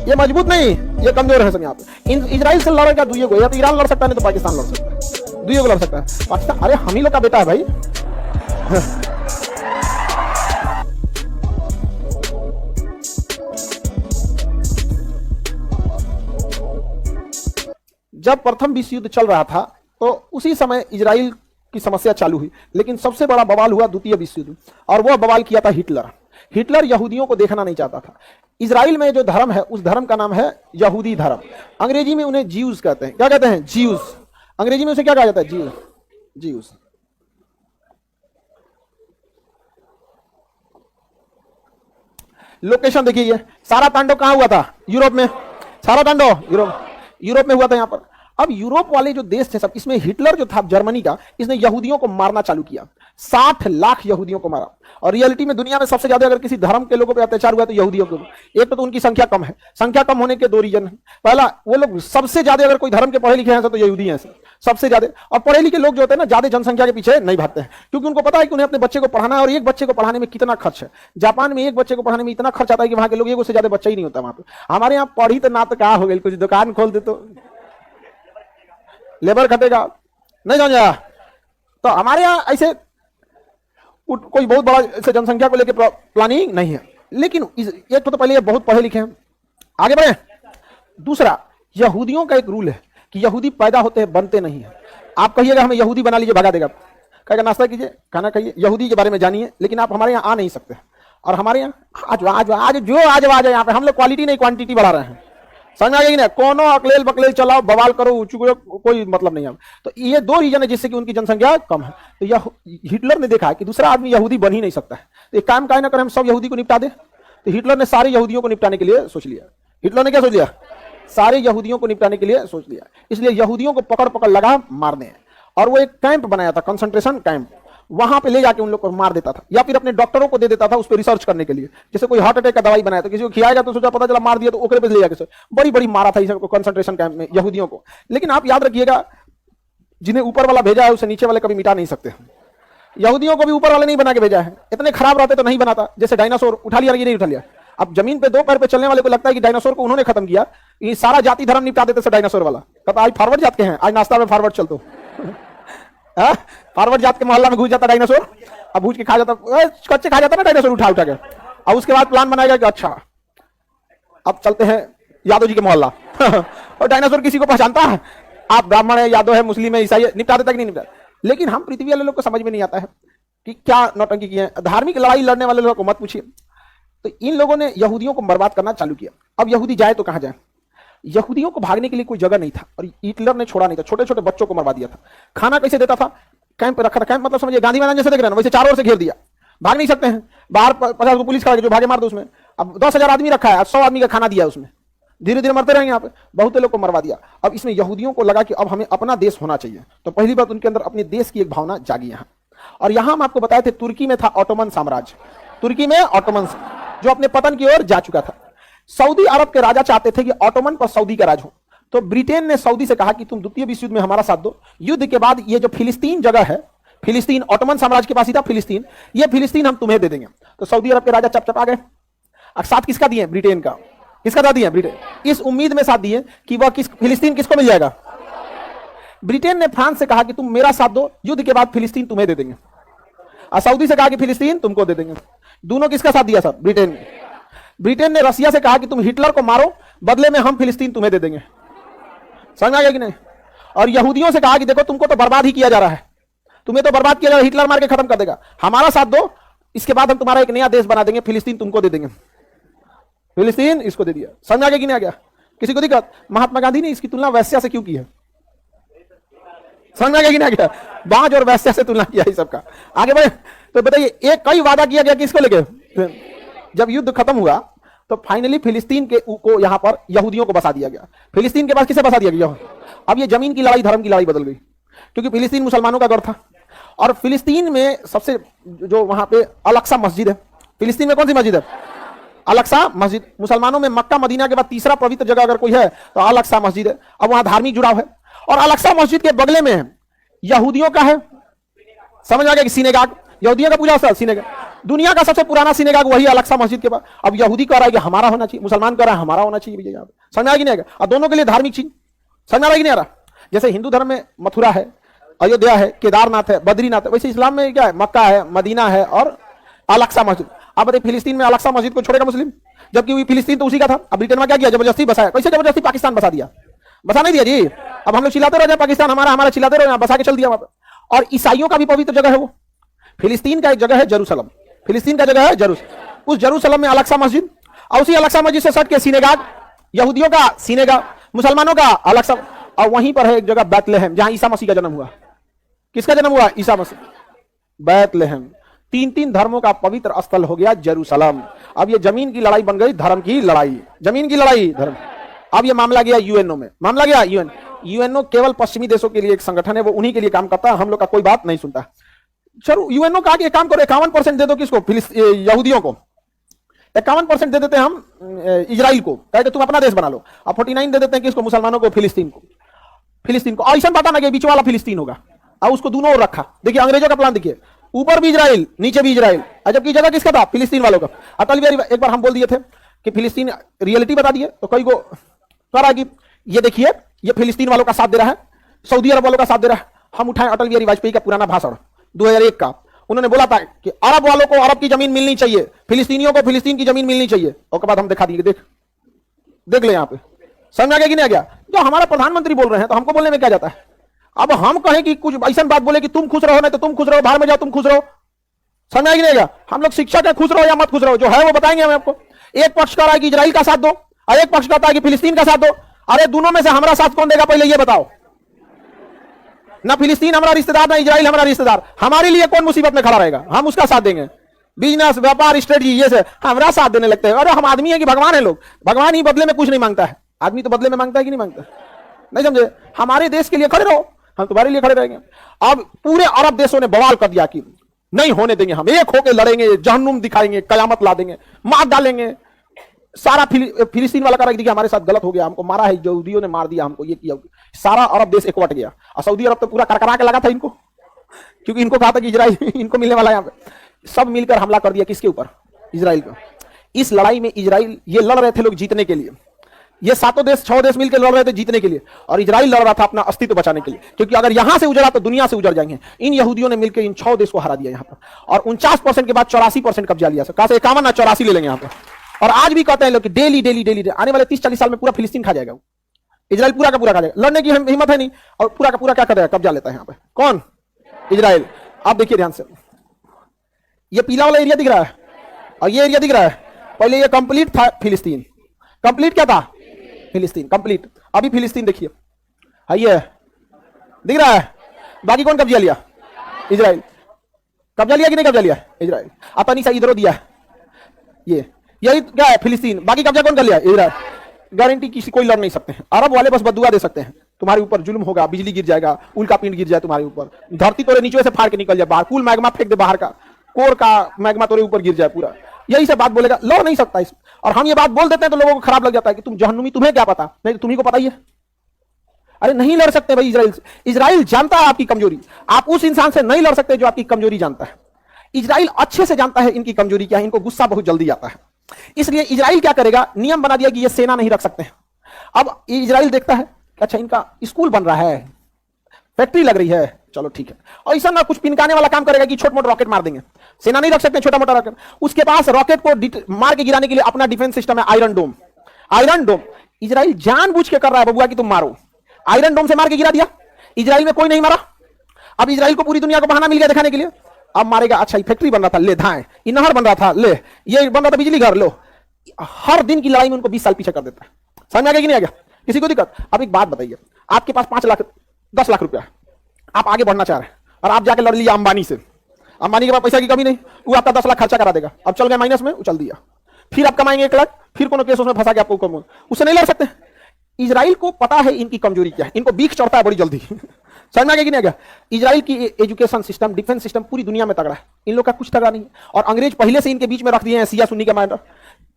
ये मजबूत नहीं, ये कमजोर है सब यहाँ पे। इजराइल से लड़ क्या दुइये को, या तो ईरान लड़ सकता है नहीं तो पाकिस्तान लड़ सकता है, दुइये को लड़ सकता है। पाकिस्तान अरे हम ही लोग का बेटा है भाई। जब प्रथम विश्व युद्ध चल रहा था तो उसी समय इजराइल की समस्या चालू हुई, लेकिन सबसे बड़ा बवाल हुआ द्वितीय विश्व युद्ध, और वह बवाल किया था हिटलर। हिटलर यहूदियों को देखना नहीं चाहता था। इजराइल में जो धर्म है उस धर्म का नाम है यहूदी धर्म। अंग्रेजी में उन्हें जीव्स कहते हैं। क्या कहते हैं? जीव्स। अंग्रेजी में उसे क्या कहा जाता है? जीव, जीव्स। लोकेशन देखिए, सारा तांडव कहां हुआ था? यूरोप में। सारा तांडव यूरोप में हुआ था यहां पर। अब यूरोप वाले जो देश थे सब, इसमें हिटलर जो था जर्मनी का, इसने यहूदियों को मारना चालू किया। 60 लाख यहूदियों को मारा। और रियलिटी में दुनिया में सबसे ज्यादा अगर किसी धर्म के लोगों पर अत्याचार हुआ तो यहूदियों के ऊपर। एक तो उनकी संख्या कम है, संख्या कम होने के दो रीजन है। पहला, वो लोग सबसे ज्यादा अगर कोई धर्म के पढ़े लिखे हैं तो यहूदी हैं सबसे ज्यादा। और पढ़े लिखे लोग जो होते हैं ना, ज्यादा जनसंख्या के पीछे नहीं भागते हैं, क्योंकि उनको पता है कि उन्हें अपने बच्चे को पढ़ाना है, और एक बच्चे को पढ़ाने में कितना खर्च है। जापान में एक बच्चे को पढ़ाने में इतना खर्च आता है कि वहां के लोग एक से ज्यादा बच्चा ही नहीं होता वहां पे। हमारे यहाँ पढ़ी तो ना तो क्या हो गई, कुछ दुकान खोल दे तो लेबर खटेगा, नहीं समझा। तो हमारे यहाँ ऐसे कोई बहुत बड़ा ऐसे जनसंख्या को लेकर प्लानिंग नहीं है। लेकिन एक तो पहले ये बहुत पढ़े लिखे हैं, आगे बढ़े। दूसरा, यहूदियों का एक रूल है कि यहूदी पैदा होते हैं, बनते नहीं है। आप कहिएगा हमें यहूदी बना लीजिए, भगा देगा। कहेगा नाश्ता कीजिए, खाना खाइए, यहूदी के बारे में जानिए, लेकिन आप हमारे यहाँ आ नहीं सकते। और हमारे यहाँ आज यहाँ पे हम लोग क्वालिटी नहीं क्वांटिटी बढ़ा रहे हैं, समझ आ गई ना। कोनो अकलेल बकलेल चलाओ, बवाल करो, कोई मतलब नहीं है। तो ये दो रीजन है जिससे कि उनकी जनसंख्या कम है। तो यह हिटलर ने देखा कि दूसरा आदमी यहूदी बन ही नहीं सकता है, तो एक काम काहे ना करें, हम सब यहूदी को निपटा दे। तो हिटलर ने सारे यहूदियों को निपटाने के लिए सोच लिया। हिटलर ने क्या सोच लिया? सारे यहूदियों को निपटाने के लिए सोच लिया। इसलिए यहूदियों को पकड़ पकड़ लगा मारने, और वो एक कैंप बनाया था, कंसंट्रेशन कैंप। वहां पे ले जाके उन लोग को मार देता था, या फिर अपने डॉक्टरों को दे देता था उस पर रिसर्च करने के लिए। जैसे कोई हार्ट अटैक का दवाई बनाया तो किसी को खिलाएगा तो सोचा पता चला मार दिया, तो ओकरे पे ले जाके बड़ी बड़ी मारा था इस कंसंट्रेशन कैंप में यहूदियों को। लेकिन आप याद रखिएगा, जिन्हें ऊपर वाला भेजा है उसे नीचे वाले कभी मिटा नहीं सकते। यहूदियों को भी ऊपर वाले नहीं बना के भेजा है, इतने खराब रहते तो नहीं बनाता। जैसे डायनासोर उठा लिया, ये नहीं उठा लिया। अब जमीन पे दो पैर पे चलने वाले को लगता है कि डायनासोर को उन्होंने खत्म किया, ये सारा जाति धर्म निपटा देते डायनासोर वाला। कहता आज फॉरवर्ड जात के हैं, आज नाश्ता में फॉरवर्ड चल दो। फॉरवर्ड जात के मोहल्ला में घुस जाता डायनासोर, अब भूज के खा जाता, कच्चे खा जाता ना डायनासोर उठा उठा के। अब उसके बाद प्लान बनाएगा कि अच्छा अब चलते हैं यादव जी के मोहल्ला। और डायनासोर किसी को पहचानता है? आप ब्राह्मण है, यादव है, मुस्लिम है, ईसाई है, निपटा देता कि नहीं निपटा। लेकिन हम पृथ्वी वाले लोग को समझ में नहीं आता है कि क्या नौटंकी किए हैं। धार्मिक लड़ाई लड़ने वाले लोगों को मत पूछिए। तो इन लोगों ने यहूदियों को बर्बाद करना चालू किया। अब यहूदी जाए तो कहां जाए? यहूदियों को भागने के लिए कोई जगह नहीं था, और हिटलर ने छोड़ा नहीं था। छोटे छोटे बच्चों को मरवा दिया था। खाना कैसे देता था? कैंप रखा था। कैंप मतलब समझिए गांधी मैदान जैसे देख रहे हैं वैसे चारों ओर से घेर दिया, भाग नहीं सकते हैं। बाहर 50 को पुलिस खड़ा, जो भागे मार दो उसमें। अब 10,000 आदमी रखा है, 100 आदमी का खाना दिया उसमें, धीरे धीरे मरते रहेंगे। यहाँ पे बहुत लोग को मरवा दिया। अब इसमें यहूदियों को लगा कि अब हमें अपना देश होना चाहिए। तो पहली बात उनके अंदर अपने देश की एक भावना जागी यहाँ। और यहाँ हम आपको बताए थे तुर्की में था ऑटोमन साम्राज्य, तुर्की में ऑटोमन जो अपने पतन की ओर जा चुका था। सऊदी अरब के राजा चाहते थे कि ऑटोमन पर सऊदी का राज हो, तो ब्रिटेन ने सऊदी से कहा कि तुम द्वितीय विश्व युद्ध में हमारा साथ दो। युद्ध के बाद ये जो फिलिस्तीन जगह है, फिलिस्तीन ऑटोमन साम्राज्य के पास ही था फिलिस्तीन, ये फिलिस्तीन हम तुम्हें दे देंगे। तो सऊदी अरब के राजा चपचपा गए। अब साथ किसका दिए? ब्रिटेन का। किसका साथ दिए? ब्रिटेन। इस उम्मीद में साथ दिए कि वह फिलिस्तीन किसको मिल जाएगा। ब्रिटेन ने फ्रांस से कहा कि तुम मेरा साथ दो, युद्ध के बाद फिलिस्तीन तुम्हें दे देंगे। और सऊदी से कहा कि फिलिस्तीन तुमको दे देंगे। दोनों किसका साथ दिया? सर ब्रिटेन ने। ब्रिटेन ने रसिया से कहा कि तुम हिटलर को मारो, बदले में हम फिलिस्तीन तुम्हें दे देंगे। समझ आ गया कि नहीं? और यहूदियों से कहा कि देखो तुमको तो बर्बाद ही किया जा रहा है, तुम्हें तो बर्बाद किया जा रहा है, हिटलर मार के खत्म कर देगा, हमारा साथ दो, इसके बाद हम तुम्हारा एक नया देश बना देंगे, फिलिस्तीन तुमको दे देंगे। फिलिस्तीन इसको दे दिया। समझ आ गया कि नहीं आ गया? किसी को दिक्कत? महात्मा गांधी ने इसकी तुलना वैश्या से क्यों की है? समझ आ गया कि नहीं आ गया? बांझ और वैश्या से तुलना किया है सबका। आगे बढ़े तो बताइए, एक कई वादा किया गया किसको लेके? जब युद्ध खत्म हुआ तो फाइनली फिलिस्तीन को यहां पर यहूदियों को बसा दिया गया। फिलिस्तीन के पास किसे बसा दिया गया? अब ये जमीन की लड़ाई धर्म की लड़ाई बदल गई, क्योंकि फिलिस्तीन मुसलमानों का गढ़ था। और फिलिस्तीन में सबसे जो वहां पे अल-अक्सा मस्जिद है, फिलिस्तीन में कौन सी मस्जिद है? अल-अक्सा मस्जिद। मुसलमानों में मक्का मदीना के बाद तीसरा पवित्र जगह अगर कोई है तो अल-अक्सा मस्जिद है। अब वहां धार्मिक जुड़ाव है। और अल-अक्सा मस्जिद के बगले में यहूदियों का है, समझ आ गया कि सिनेगाग, यहूदियों का पूजा स्थल सिनेगाग। दुनिया का सबसे पुराना सिनेगाग वही अल-अक्सा मस्जिद के बाद। अब यहूदी कह रहा है कि हमारा होना चाहिए, मुसलमान कह रहा है हमारा होना चाहिए। यहाँ पे समझ आएगी नहीं आएगा? और दोनों के लिए धार्मिक चीज समझ आ रहा है कि नहीं आ रहा? जैसे हिंदू धर्म में मथुरा है, अयोध्या है, केदारनाथ है, बद्रीनाथ है, वैसे इस्लाम में क्या है? मक्का है, मदीना है और अल-अक्सा मस्जिद। अब बताइए फिलिस्तीन में अल-अक्सा मस्जिद को छोड़ेगा मुस्लिम? जबकि वही फिलिस्तीन तो उसी का था। अब ब्रिटेन में क्या किया? जबरदस्ती बसाया। कैसे जबरदस्ती? पाकिस्तान बसा दिया। बसा नहीं दिया जी। अब हम लोग चिल्लाते रह जाए पाकिस्तान हमारा हमारा, चिल्लाते रहो, बसा के चल दिया वहां पर। और ईसाइयों का भी पवित्र जगह है वो। फिलिस्तीन का एक जगह है जेरूसलम, फिलिस्तीन का जगह है जेरूसलम। उस जेरूसलम में अल-अक्सा मस्जिद, और उसी अल-अक्सा मस्जिद से सट के सिनेगाग, यहूदियों का सिनेगाग, मुसलमानों का अल-अक्सा। और वहीं पर है एक जगह बैतलहम, जहां ईसा मसीह का जन्म हुआ। किसका जन्म हुआ? ईसा मसीह। बैतलहम। तीन तीन धर्मों का पवित्र स्थल हो गया जेरूसलम। अब ये जमीन की लड़ाई बन गई धर्म की लड़ाई, जमीन की लड़ाई धर्म। अब ये मामला गया यूएनओ में, मामला गया यूएन। यूएनओ केवल पश्चिमी देशों के लिए एक संगठन है, वो उन्हीं के लिए काम करता है, हम लोग का कोई बात नहीं सुनता। चलो यूएनओ का एक काम करो, 51% दे दो किसको? यहूदियों को। 51% दे देते हैं हम इजराइल को, कहे तुम अपना देश बना लो। अब 49 दे देते हैं किसको? मुसलमानों को, फिलिस्तीन को। फिलिस्तीन को ऐसा बांटा ना कि बीच वाला फिलिस्तीन होगा, और उसको दोनों ओर रखा। देखिए अंग्रेजों का प्लान देखिए, ऊपर भी इजराइल, नीचे भी इजराइल। जबकि जगह किसका था? फिलिस्तीन वालों का। अटल बिहारी एक बार हम बोल दिए थे कि फिलिस्तीन रियलिटी बता दिए, तो कई को कह रहा कि ये देखिए ये फिलिस्तीन वालों का साथ दे रहा है, सऊदी अरब वालों का साथ दे रहा है। हम उठाएं अटल बिहारी वाजपेयी का पुराना भाषण 2001 का। उन्होंने बोला था कि अरब वालों को अरब की जमीन मिलनी चाहिए, फिलिस्तीनियों को फिलिस्तीन की जमीन मिलनी चाहिए। और के बाद हम दिखा दिए, देख देख ले, यहां पे समझ आ गया कि नहीं आ गया? जो हमारा प्रधानमंत्री बोल रहे हैं तो हमको बोलने में क्या जाता है? अब हम कहें कि कुछ ऐसा बात बोले कि तुम खुश रहो, नहीं तो तुम खुश रहो, बाहर में जाओ तुम खुश रहो, समझ आ गया? हम लोग शिक्षक है, खुश रहो या मत खुश रहो, जो है वो बताएंगे हम आपको। एक पक्ष कह रहा है कि इजराइल का साथ दो, और एक पक्ष कहता है कि फिलिस्तीन का साथ दो। अरे दोनों में से हमारा साथ कौन देगा पहले ये बताओ? ना फिलिस्तीन हमारा रिश्तेदार, ना इजराइल हमारा रिश्तेदार। हमारे लिए कौन मुसीबत में खड़ा रहेगा? हम उसका साथ देंगे। बिजनेस, व्यापार, स्ट्रेटजी, ये से हमारा साथ देने लगते हैं। अरे हम आदमी है कि भगवान है? लोग भगवान ही बदले में कुछ नहीं मांगता है, आदमी तो बदले में मांगता है कि नहीं मांगता? नहीं समझे? हमारे देश के लिए खड़े रहो, हम तुम्हारे लिए खड़े रहेंगे। अब पूरे अरब देशों ने बवाल कर दिया कि नहीं होने देंगे, हम एक होकर लड़ेंगे, जहन्नुम दिखाएंगे, कयामत ला देंगे, मार डालेंगे। सारा फिलिस्तीन वाला कहा कि हमारे साथ गलत हो गया, हमको मारा है, यहूदियों ने मार दिया हमको, ये किया। सारा अरब देश इकवट गया, और सऊदी अरब तो पूरा करकरा के लगा था इनको, क्योंकि इनको कहा था कि इजराइल इनको मिलने वाला है। यहाँ पे सब मिलकर हमला कर दिया किसके ऊपर? इजराइल का। इस लड़ाई में इजराइल, ये लड़ रहे थे लोग जीतने के लिए, ये सातों देश 6 देश मिलकर लड़ रहे थे जीतने के लिए, और इजराइल लड़ रहा था अपना अस्तित्व बचाने के लिए, क्योंकि अगर यहां से उजड़ा तो दुनिया से उजड़ जाएंगे। इन यहूदियों ने मिलकर इन 6 देश को हरा दिया यहाँ पर, और 49% के बाद 84% कब्जा लिया। कहा से 51 ना 84 ले लेंगे यहाँ पर। और आज भी कहते हैं लोग कि डेली डेली डेली आने वाले 30-40 साल में पूरा फिलिस्तीन खा जाएगा, इजराइल पूरा का पूरा खा जाएगा। लड़ने की हिम्मत है नहीं, और पूरा का पूरा क्या करेगा? कब्जा लेता है यहाँ पे। कौन? इजराइल। आप देखिए ध्यान से, ये पीला वाला एरिया दिख रहा है और ये एरिया दिख रहा है, पहले ये कंप्लीट था फिलिस्तीन। कंप्लीट क्या था? फिलिस्तीन कंप्लीट। अभी फिलिस्तीन देखिए, ये दिख रहा है। बाकी कौन कब्जा लिया? इजराइल। कब्जा लिया कि नहीं कब्जा लिया? इजराइल। अपनी सा इधर दिया, ये यही क्या है? फिलिस्तीन। बाकी कब्जा कौन कर लिया? इजराइल। गारंटी किसी कोई लड़ नहीं सकते हैं। अरब वाले बस बदुआ दे सकते हैं, तुम्हारे ऊपर जुल्म होगा, बिजली गिर जाएगा, उल्का पिंड गिर जाए तुम्हारे ऊपर, धरती तोरे नीचे से फाड़ के निकल जाए बाहर, कूल मैग्मा फेंक दे बाहर का, कोर का मैग्मा तोरे ऊपर गिर जाए पूरा। यही से बात बोलेगा, लड़ नहीं सकता इस। और हम ये बात बोल देते हैं तो लोगों को खराब लग जाता है कि तुम जहन्नुमी, तुम्हें क्या पता? नहीं तो तुम्ही को पता ही है। अरे नहीं लड़ सकते भाई इजराइल से। इजराइल जानता है आपकी कमजोरी, आप उस इंसान से नहीं लड़ सकते जो आपकी कमजोरी जानता है। इजराइल अच्छे से जानता है इनकी कमजोरी क्या है, इनको गुस्सा बहुत जल्दी आता है। इसलिए इजराइल क्या करेगा? नियम बना दिया कि ये सेना नहीं रख सकते हैं। अब इजराइल देखता है अच्छा इनका स्कूल बन रहा है, फैक्ट्री लग रही है, चलो ठीक है, और ऐसा ना कुछ पिनकाने वाला काम करेगा कि छोटे मोटे रॉकेट मार देंगे। सेना नहीं रख सकते छोटा मोटा रॉकेट। उसके पास रॉकेट को मार के गिराने के लिए अपना डिफेंस सिस्टम है, आयरन डोम। आयरन डोम इजराइल जानबूझ के कर रहा है बबुआ कि तुम मारो। आयरन डोम से मार के गिरा दिया, इजराइल में कोई नहीं मारा। अब इजराइल को पूरी दुनिया को बहाना मिल गया दिखाने के लिए, अब मारेगा। अच्छा ये फैक्ट्री बन रहा था, ले धाए, ये नहर बन रहा था, ले ये बन रहा था बिजली घर, लो। हर दिन की लड़ाई में उनको 20 साल पीछे कर देता है। समझ में आ गया कि नहीं आ गया? किसी को दिक्कत? अब एक बात बताइए, आपके पास 5 लाख 10 लाख रुपया, आप आगे बढ़ना चाह रहे हैं और आप जाके लड़ लिया अंबानी से। अंबानी के पास पैसा की कमी नहीं, वो आपका 10 लाख खर्चा करा देगा। अब चल गए माइनस में, उछल दिया, फिर आप कमाएंगे 1 लाख, फिर कोनो केस उसमें फंसा के आपको कम, उससे नहीं लड़ सकते। इजराइल को पता है इनकी कमजोरी क्या है, इनको बीख चढ़ता है बड़ी जल्दी। समझ में आ गया कि नहीं आ गया? इजराइल की एजुकेशन सिस्टम, डिफेंस सिस्टम पूरी दुनिया में तगड़ा है, इन लोग का कुछ तगड़ा नहीं है। और अंग्रेज पहले से इनके बीच में रख दिए हैं सिया सुन्नी का मैटर।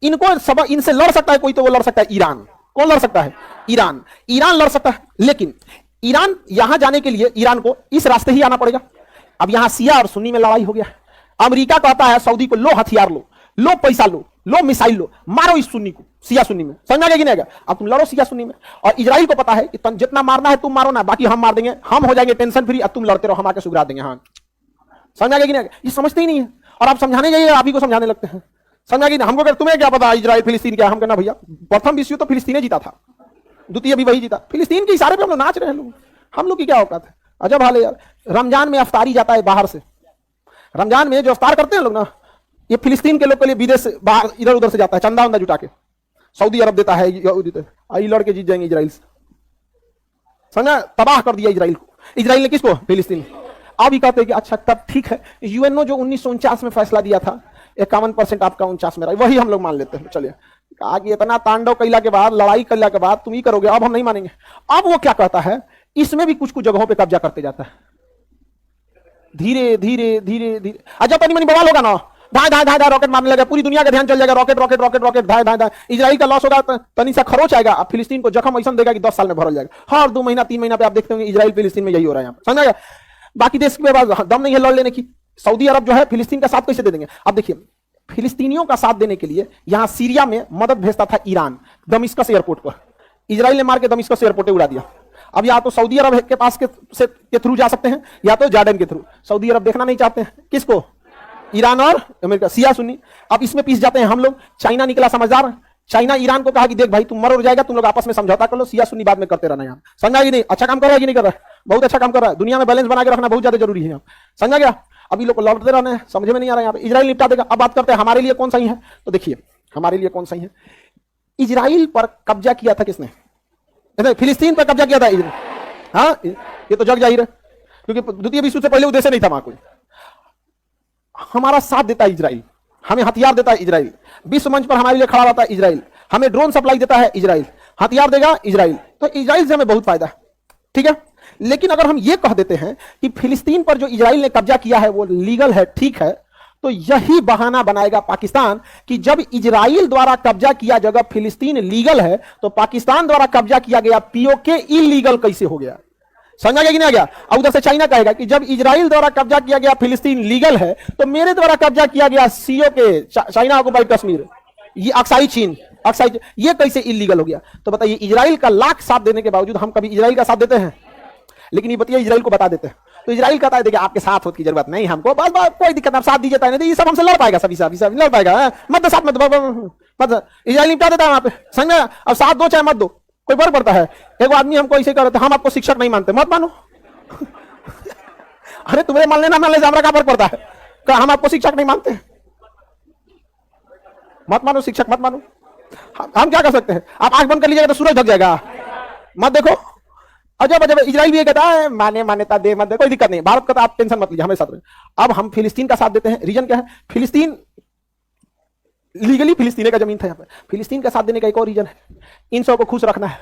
इनको सब इनसे लड़ सकता है कोई, तो वो लड़ सकता है ईरान। कौन लड़ सकता है? ईरान। ईरान लड़ सकता है, लेकिन ईरान यहां जाने के लिए ईरान को इस रास्ते ही आना पड़ेगा। अब यहां सिया और सुन्नी में लड़ाई हो गया, अमेरिका कहता है सऊदी को, लो हथियार लो, लो पैसा लो मिसाइल लो, मारो इस सुन्नी को, शिया सुन्नी में, समझ आ गया? अब तुम लड़ो शिया सुन्नी में। और इजराइल को पता है कि जितना मारना है तुम मारो ना, बाकी हम मार देंगे, हम हो जाएंगे टेंशन फ्री, अब तुम लड़ते रहो, हम आके सुगरा देंगे। हाँ, समझ आ गया कि नहीं? ये समझते ही नहीं है, और आप समझाने जाइए आप ही को समझाने लगते हैं। समझ आ गया? हमको अगर तुम्हें क्या पता इजराइल फिलिस्तीन क्या? हम कहना भैया प्रथम विश्व तो फिलिस्तीन जीता था, द्वितीय भी वही जीता, फिलिस्तीन के इशारे पे हम लोग नाच रहे हैं। लोग, हम लोग की क्या औकात है? अजब हाल है यार। रमजान में अफ्तारी जाता है बाहर से, रमजान में जो अफ्तार करते हैं लोग ना, ये फिलिस्तीन के लोग के लिए विदेश से बाहर इधर उधर से जाता है, चंदा वंदा जुटा के सऊदी अरब देता है, आई लड़के जीत जाएंगे इजराइल से। समझा? तबाह कर दिया इजराइल को। इजराइल ने किसको? फिलिस्तीन। अब ही कहते हैं कि अच्छा तब ठीक है, यूएनओ जो 1949 में फैसला दिया था 51% आपका 49 में रहा, वही हम लोग मान लेते हैं। चलिए, कहा कि इतना तांडव कैला के बाद, लड़ाई कैला के बाद तुम ही करोगे, अब हम नहीं मानेंगे। अब वो क्या कहता है, इसमें भी कुछ कुछ जगहों पे कब्जा करते जाता है, धीरे धीरे धीरे धीरे। अच्छा तनी मनी बवाल होगा ना, धाए धाए धाए रॉकेट मारने लगा, पूरी दुनिया का ध्यान चल जाएगा, रॉकेट रॉकेट रॉकेट रॉकेट, धाए धाए धाए। इजराइल का लॉस होगा, तनी सा खरोच आएगा, अब फिलिस्तीन को जख्म ऐसा देगा कि 10 साल में भरल जाएगा। हर 2 महीना 3 महीना पे आप देखते होंगे इजराइल फिलिस्तीन में यही हो रहा है यहाँ, समझा? बाकी देश के पास दम नहीं है लड़ लेने की। सऊदी अरब जो है फिलिस्तीन का साथ कैसे दे देंगे? अब देखिए, फिलिस्तीनियों का साथ देने के लिए यहां सीरिया में मदद भेजता था ईरान, दमिश्कस एयरपोर्ट पर। इजराइल ने मार के दमिश्कस एयरपोर्ट उड़ा दिया। अब या तो सऊदी अरब के पास के थ्रू जा सकते हैं, या तो जॉर्डन के थ्रू। सऊदी अरब देखना नहीं चाहते हैं किसको? ईरान और अमेरिका, शिया सुन्नी। अब इसमें पीस जाते हैं हम लोग। चाइना निकला समझदार, चाइना ईरान को कहा कि देख भाई तुम मर हो जाएगा, तुम लोग आपस में समझौता कर लो, शिया सुन्नी बाद में करते रहना। यहाँ समझा कि नहीं? अच्छा काम कर रहा है कि नहीं कर रहा है? बहुत अच्छा काम कर रहा है। दुनिया में बैलेंस बना के रखना बहुत ज्यादा जरूरी है। समझा गया? अभी लोग लौटते रहने, समझ में नहीं आ रहा है। यहाँ पे इजराइल निपटा देगा। अब बात करते हैं हमारे लिए कौन सही है, तो देखिए हमारे लिए कौन सही है। इजराइल पर कब्जा किया था किसने? फिलिस्तीन पर कब्जा किया था इजराइल। हाँ, ये तो जग जाहिर है, क्योंकि द्वितीय विश्व से पहले उद्देश्य नहीं था वहां कोई। हमारा साथ देता है इजराइल, हमें हथियार देता है इजराइल, विश्व मंच पर हमारे लिए खड़ा रहता है इजराइल, हमें ड्रोन सप्लाई देता है इजराइल, हथियार देगा इजराइल, तो इजराइल से हमें बहुत फायदा है। ठीक है, लेकिन अगर हम ये कह देते हैं कि फिलिस्तीन पर जो इजराइल ने कब्जा किया है वो लीगल है, ठीक है, तो यही बहाना बनाएगा पाकिस्तान कि जब इजराइल द्वारा कब्जा किया जगह फिलिस्तीन लीगल है, तो पाकिस्तान द्वारा कब्जा किया गया पीओके इलीगल कैसे हो गया? समझा गया कि नहीं आ गया? अब उधर से चाइना कहेगा कि जब इजराइल द्वारा कब्जा किया गया फिलिस्तीन लीगल है, तो मेरे द्वारा कब्जा किया गया सीओ के, चाइना ऑक्युपाइड कश्मीर, ये अक्साई चीन, ये कैसे इलीगल हो गया? तो बताइए, इजराइल का लाख साथ देने के बावजूद हम कभी इजराइल का साथ देते हैं? लेकिन ये बताइए, इजराइल को बता देते हैं तो इजराइल कहता है देखिए आपके साथ होने की जरूरत नहीं हमको, बस कोई दिक्कत आप साथ दीजिए, नहीं ये सब हमसे लड़ पाएगा, सभी लड़ पाएगा, मत साथ मत इजराइल निपटा देता है वहां पे। समझ में? अब साथ दो चाहे मत दो, कोई फर्क पड़ता है? एक आदमी हमको ऐसे कर रहे थे, हम आपको शिक्षक नहीं मानते, मत मानो। अरे तुम्हें मान लेना मान ले, हमारा क्या फर्क पड़ता है? हम आपको शिक्षक नहीं मानते, मत मानो, शिक्षक मत मानो। हम क्या कर सकते हैं? आप आंख बंद कर लीजिएगा तो सूरज ढक जाएगा, मत देखो। अजब अजब, इजराइल भी ये कहता है मान्यता दे मत दे, कोई दिक्कत नहीं, भारत का आप टेंशन मत लीजिए, हमें साथ रहे। अब हम फिलिस्तीन का साथ देते हैं, रीजन क्या है? फिलिस्तीन लीगली फिलिस्तीन का जमीन था यहाँ पे। फिलिस्तीन का साथ देने का एक और रीजन है, इन सबको खुश रखना है।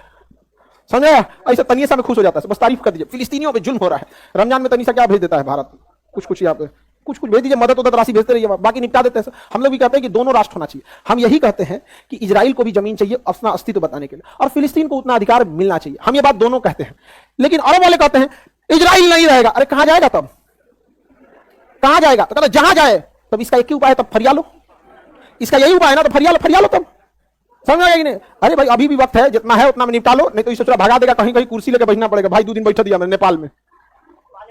समझा? ऐसा तनिया में खुश हो जाता है, बस तारीफ कर दीजिए, फिलिस्तीनियों पे जुल्म हो रहा है। रमजान में तनिया क्या भेज देता है भारत, कुछ यहाँ पे कुछ भेज दीजिए, मदद उदद राशि भेजते रहिए, बाकी निपटा देते हैं। हम लोग भी कहते हैं कि दोनों राष्ट्र होना चाहिए। हम यही कहते हैं कि इजराइल को भी जमीन चाहिए अपना अस्तित्व बताने के लिए, और फिलिस्तीन को उतना अधिकार मिलना चाहिए। हम ये बात दोनों कहते हैं, लेकिन अरब वाले कहते हैं इजराइल नहीं रहेगा। अरे कहां जाएगा तब? कहां जाएगा? तो कहते जहां जाए, तब इसका एक ही उपाय है, तब फरिया लो। इसका यही उपाय है ना, तो फरिया लो तब। समझ आएगा कि नहीं? अरे भाई अभी भी वक्त है, जितना है उतना में निपटा लो, नहीं तो इसे भगा देगा, कहीं कहीं कुर्सी लेकर बैठना पड़ेगा। भाई 2 दिन बैठा दिया मैंने नेपाल में,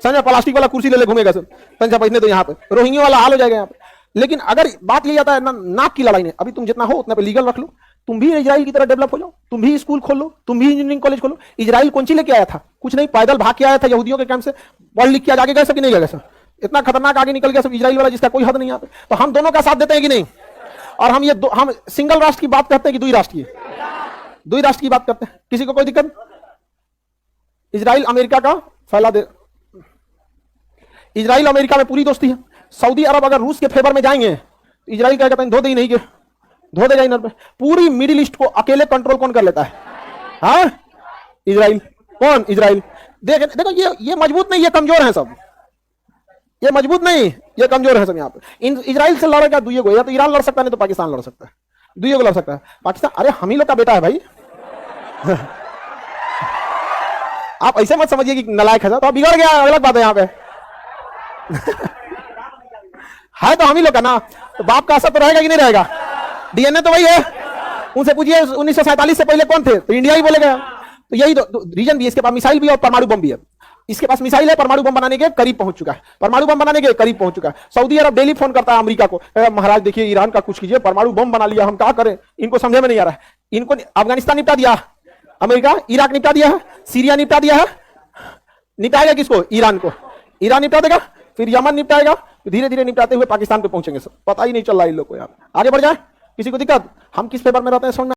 समझा? प्लास्टिक वाला कुर्सी ले घूमेगा सब, पंजा बैठने तो यहाँ पे रोहिंग्या वाला हाल हो जाएगा यहाँ पे। लेकिन अगर बात ये जाता है ना, नाक की लड़ाई नहीं, अभी तुम जितना हो उतना पे लीगल रख लो, तुम भी इजराइल की तरह डेवलप हो जाओ, तुम भी स्कूल खोल लो, तुम भी इंजीनियरिंग कॉलेज खोलो। इजराइल कौन सी लेके आया था? कुछ नहीं, पैदल भाग के आया था यहूदियों के कैंप से, पढ़ लिख के आगे गए सब कि नहीं गए सब? इतना खतरनाक आगे निकल गया सब इजराइल वाला, जिसका कोई हद नहीं यहाँ पे। तो हम दोनों का साथ देते हैं कि नहीं? और हम सिंगल राष्ट्र की बात करते हैं कि 2 राष्ट्र की? 2 राष्ट्र की बात करते हैं, किसी को कोई दिक्कत? इजराइल अमेरिका का फैला दे, इजराइल अमेरिका में पूरी दोस्ती है। सऊदी अरब अगर रूस के फेवर में जाएंगे, इजराइल क्या कहते हैं, धो दे नहीं, धो देगा इधर पे। पूरी मिडिल ईस्ट को अकेले कंट्रोल कौन कर लेता है? हाँ, इजराइल। कौन? इजराइल। देखो ये मजबूत नहीं, ये कमजोर है सब, ये मजबूत नहीं, ये कमजोर है सब। यहाँ पे इजराइल से लड़ेगा 2 को, या तो ईरान लड़ सकता है, नहीं तो पाकिस्तान लड़ सकता है। 2 को लड़ सकता है पाकिस्तान। अरे हम ही लोग का बेटा है भाई। आप ऐसे मत समझिए कि नालायक है, तो बिगड़ गया, अलग बात है यहाँ पे। है तो हम ही लोग का ना, तो बाप का असर तो रहेगा कि नहीं रहेगा? डीएनए तो वही है। उनसे पूछिए 1947 से पहले कौन थे, तो इंडिया ही बोलेगा। तो यही रीजन भी, इसके पास मिसाइल भी और परमाणु बम भी है। इसके पास मिसाइल है, परमाणु बम बनाने के करीब पहुंच चुका है, परमाणु बम बनाने के करीब पहुंच चुका है। सऊदी अरब डेली फोन करता है अमेरिका को, महाराज देखिए ईरान का कुछ कीजिए, परमाणु बम बना लिया, हम क्या करें? इनको समझे में नहीं आ रहा है। इनको अफगानिस्तान निपटा दिया अमेरिका, इराक निपटा दिया है, सीरिया निपटा दिया है, निपटाएगा किसको? ईरान को। ईरान निपटा देगा, फिर यमन निपटाएगा, धीरे धीरे निपटाते हुए पाकिस्तान पे पहुंचेंगे। सब पता ही नहीं चल रहा है इन लोग को। यार आगे बढ़ जाए, किसी को दिक्कत? हम किस पेपर में रहते हैं समझ में